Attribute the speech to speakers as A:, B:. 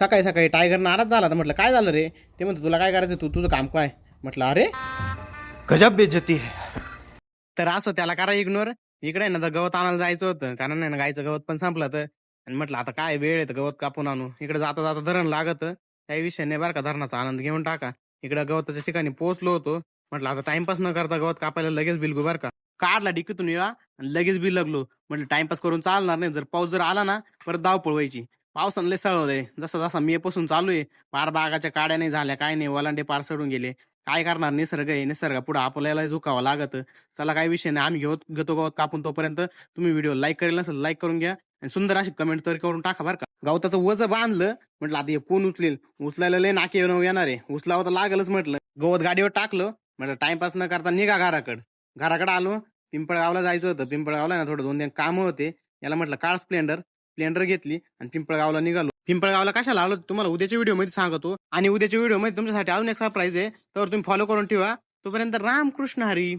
A: सकाळी सकाळी टायगर नाराज झाला तर म्हटलं काय झालं रे. ते म्हणतो तुला काय करायचं, तू तुझं काम काय. म्हटलं अरे
B: गजब बेइज्जती है.
A: तर असं त्याला करा इग्नोर. इकडे ना तर गवत आणायला जायचं होतं, कारण नाही ना गायचं गवत पण संपलं तर. आणि म्हटलं आता काय वेळ आहे तर गवत कापून आणू. इकडे जाता जाता धरण लागत, काही विषय नाही बरं का, धरणाचा आनंद घेऊन टाका. इकडे गवताच्या ठिकाणी पोहोचलो होतो. म्हटलं आता टाइमपास न करता गवत कापायला लगेच बिलगू बरं का. काढला डिकीतून येळा आणि लगेच बिल लागलो. म्हटलं टाइमपास करून चालणार नाही, जर पाऊस जर आला ना परत धाव पळवायची. पावसानं लय सळवलंय, जसा जसा मे पासून चालू आहे. पार बागाच्या काड्या नाही झाल्या, काय नाही, वलांडे पार सडून गेले. काय करणार, निसर्ग आहे, निसर्गा पुढे आपल्याला झुकावं लागत. चला काही विषय नाही, आम्ही घेतो गवत कापून. तोपर्यंत तुम्ही व्हिडिओ लाईक करेल नसेल लाईक करून घ्या आणि सुंदर अशी कमेंट तर करून टाका बरं का. गवताचं वज बांधलं, म्हटलं आता हे कोण उचलेल, उचलायला लय नाके येणार आहे, उचलावं तर लागलच. म्हटलं गवत गाडीवर टाकलं, म्हटलं टाइमपास न करता निघा घराकडे आलो. पिंपळगावला जायचं होतं, पिंपळगावला ना थोडं 2-3 कामं होते. याला म्हटलं कार स्प्लेंडर घेतली आणि पिंपळगावला निघालो. पिंपळगावला कशाला आलो तुम्हाला उद्याच्या व्हिडिओ मध्ये सांगतो. आणि उद्याच्या व्हिडिओ मध्ये तुमच्यासाठी अजून एक सरप्राईज आहे, तर तुम्ही फॉलो करून ठेवा. तोपर्यंत रामकृष्ण हरी.